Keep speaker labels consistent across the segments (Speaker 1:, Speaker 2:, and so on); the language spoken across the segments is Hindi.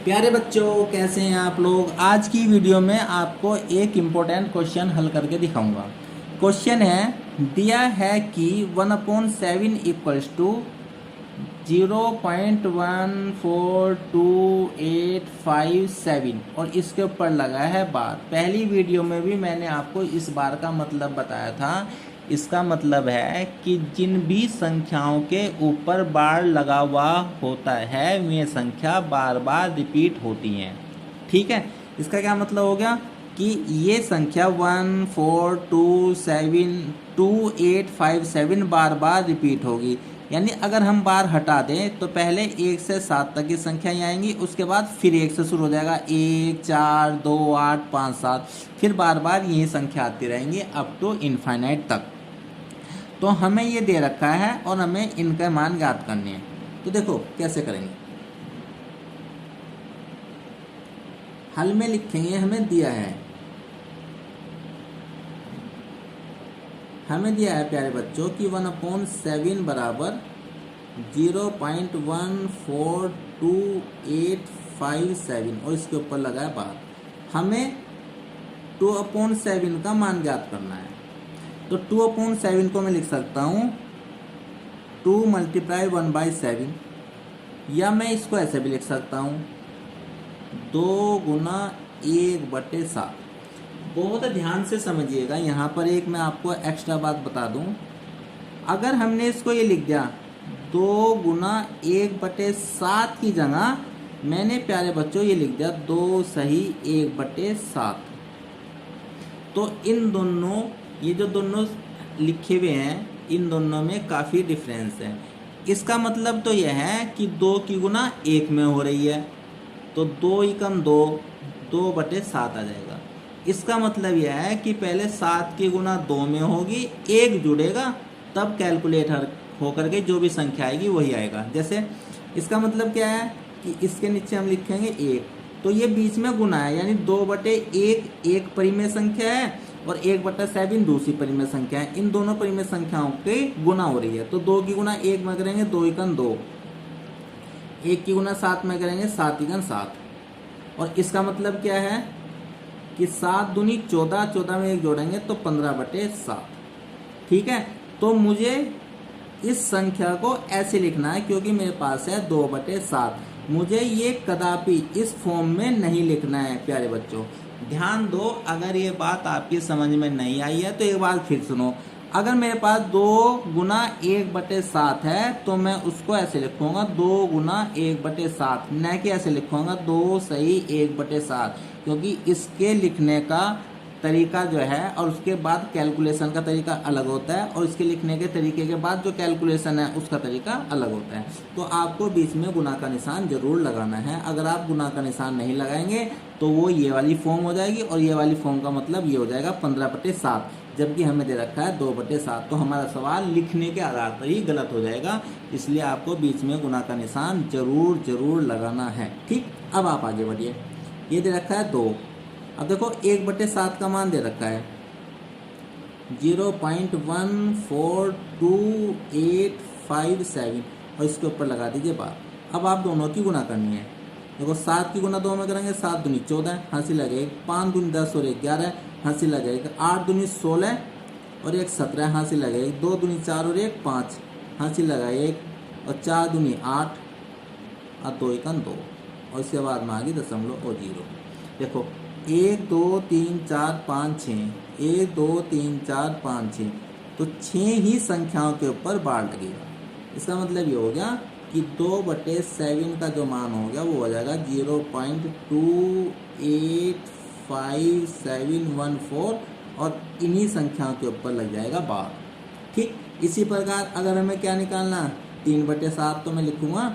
Speaker 1: प्यारे बच्चों, कैसे हैं आप लोग। आज की वीडियो में आपको एक इम्पोर्टेंट क्वेश्चन हल करके दिखाऊंगा। क्वेश्चन है, दिया है कि 1/7 इक्वल्स टू 0.142857 और इसके ऊपर लगा है बार। पहली वीडियो में भी मैंने आपको इस बार का मतलब बताया था। इसका मतलब है कि जिन भी संख्याओं के ऊपर बार लगा हुआ होता है वे संख्या बार बार रिपीट होती हैं। ठीक है, इसका क्या मतलब हो गया कि ये संख्या 14272 बार बार रिपीट होगी। यानी अगर हम बार हटा दें तो पहले 1 से 7 तक की संख्याएं आएंगी, उसके बाद फिर 1 से शुरू हो जाएगा, 1 4 2 8 5 7, फिर बार बार यही संख्या आती रहेंगी अप टू इनफाइनाइट तक। तो हमें ये दे रखा है और हमें इनका मान ज्ञात करने हैं। तो देखो कैसे करेंगे। हल में लिखेंगे, हमें दिया है प्यारे बच्चों कि 1/7 बराबर 0.142857 और इसके ऊपर लगा है बार। हमें 2/7 का मान ज्ञात करना है। तो 2/7 को मैं लिख सकता हूँ 2 × 1/7, या मैं इसको ऐसे भी लिख सकता हूँ 2 × 1/7। बहुत ध्यान से समझिएगा, यहाँ पर एक मैं आपको एक्स्ट्रा बात बता दूँ। अगर हमने इसको ये लिख दिया 2 × 1/7 की जगह मैंने प्यारे बच्चों ये लिख दिया 2 सही 1/7, तो इन दोनों, ये जो दोनों लिखे हुए हैं इन दोनों में काफ़ी डिफरेंस है। इसका मतलब तो यह है कि 2 की गुना 1 में हो रही है, तो 2 × 2 2/7 आ जाएगा। इसका मतलब यह है कि पहले 7 की गुना 2 में होगी, 1 जुड़ेगा, तब कैलकुलेटर होकर के जो भी संख्या आएगी वही आएगा। जैसे इसका मतलब क्या है कि इसके नीचे हम लिखेंगे 1, तो ये बीच में गुना है, यानी 2/1 एक परिमेय संख्या है और 1/7 दूसरी परिमेय संख्या है। इन दोनों परिमेय संख्याओं के गुना हो रही है, तो 2 की गुना 1 में करेंगे 2 × 2, 1 की गुना 7 में करेंगे 7 × 7। और इसका मतलब क्या है कि 7 दूनी 14, 14 में 1 जोड़ेंगे तो 15/7। ठीक है, तो मुझे इस संख्या को ऐसे लिखना है क्योंकि मेरे पास है 2/7। मुझे ये कदापि इस फॉर्म में नहीं लिखना है प्यारे बच्चों। ध्यान दो, अगर ये बात आपकी समझ में नहीं आई है तो एक बार फिर सुनो। अगर मेरे पास 2 × 1/7 है तो मैं उसको ऐसे लिखूंगा 2 × 1/7, न कि ऐसे लिखूंगा 2 सही 1/7, क्योंकि इसके लिखने का तरीका जो है और उसके बाद कैलकुलेशन का तरीका अलग होता है, और इसके लिखने के तरीके के बाद जो कैलकुलेशन है उसका तरीका अलग होता है। तो आपको बीच में गुना का निशान जरूर लगाना है। अगर आप गुना का निशान नहीं लगाएंगे तो वो ये वाली फॉर्म हो जाएगी, और ये वाली फॉर्म का मतलब ये हो जाएगा 15/7, जबकि हमें दे रखा है 2/7। तो हमारा सवाल लिखने के आधार पर ही गलत हो जाएगा, इसलिए आपको बीच में गुना का निशान जरूर लगाना है। ठीक, अब आप आगे बढ़िए। ये दे रखा है 2। अब देखो 1/7 का मान दे रखा है 0.142857 और इसके ऊपर लगा दीजिए बार। अब आप दोनों की गुना करनी है। देखो 7 की गुना 2 में करेंगे, 7 दूनी 14 हंसी लगेगी, 5 दूनी 10 और 1 11 हंसी लगेगी, 8 दूनी 16 और 1 17 हंसी लगेगी, 2 दूनी 4 और 1 5 हंसी लगाएगी, और 4 दूनी 8 और 2 × 2 और इसके बाद में आ गई दशमलव और 0। देखो 1 2 3 4 5 6, 1 2 3 4 5 6, तो 6 ही संख्याओं के ऊपर बार लगेगा। इसका मतलब ये हो गया कि 2/7 का जो मान हो गया वो हो जाएगा 0.285714, और इन्हीं संख्याओं के ऊपर लग जाएगा बार। ठीक, इसी प्रकार अगर हमें क्या निकालना, 3/7, तो मैं लिखूंगा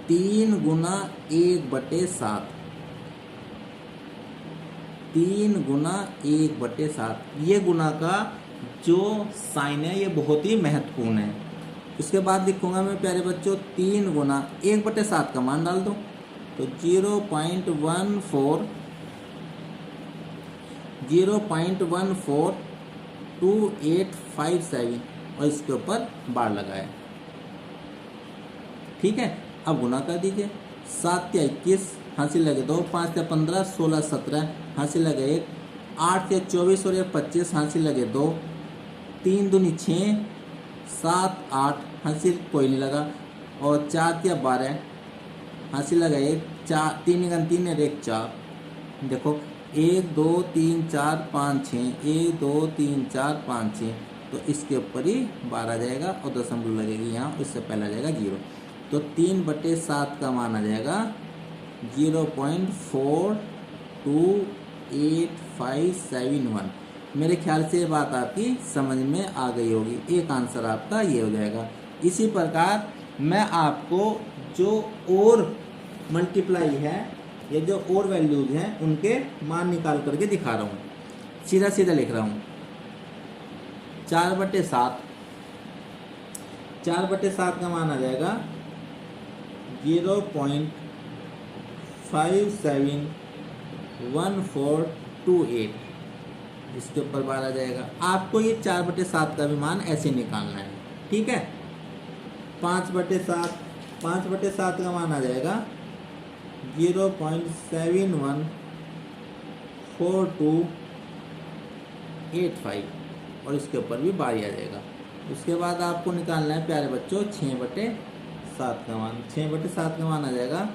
Speaker 1: 3 × 1/7, 3 × 1/7। ये गुना का जो साइन है ये बहुत ही महत्वपूर्ण है। इसके बाद लिखूंगा मैं प्यारे बच्चों 3 × 1/7 का मान डाल दो, तो 0.142857 और इसके ऊपर बार लगाए। ठीक है, अब गुना कर दीजिए। 7 या 21 हासिल लगे 2, 5 या 15, 16 17 हासिल लगे 1, 8 या 24 और 25 हासिल लगे 2, 3 दूनी 6, 7 8 हासिल कोई नहीं लगा, और 4 या 12 हासिल लगा 1, 4 3 गन 3 और 1 4। देखो 1 2 3 4 5 6, 1 2 3 4 5 6, तो इसके ऊपर ही 12 आ जाएगा और दशमलव लगेगी यहाँ, इससे पहले आ जाएगा 0। तो 3/7 का मान आ जाएगा 0.428571। मेरे ख्याल से ये बात आपकी समझ में आ गई होगी। एक आंसर आपका ये हो जाएगा। इसी प्रकार मैं आपको जो और मल्टीप्लाई है या जो और वैल्यूज हैं उनके मान निकाल करके दिखा रहा हूँ। सीधा सीधा लिख रहा हूँ। 4/7, 4/7 का मान आ जाएगा 0.571428। इसके ऊपर 12 आ जाएगा। आपको ये 4/7 का भी मान ऐसे निकालना है, ठीक है। 5/7, 5/7 का मान आ जाएगा 0.714285 और इसके ऊपर भी 12 आ जाएगा। उसके बाद आपको निकालना है प्यारे बच्चों 6/7 का मान। 6/7 का मान आ जाएगा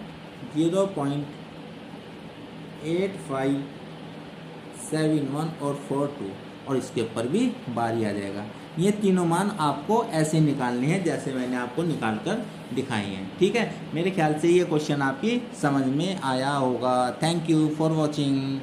Speaker 1: 0.8571 और 42 और इसके ऊपर भी 12 आ जाएगा। ये तीनों मान आपको ऐसे निकालने हैं जैसे मैंने आपको निकाल कर दिखाए हैं, ठीक है। मेरे ख्याल से ये क्वेश्चन आपकी समझ में आया होगा। Thank you for watching.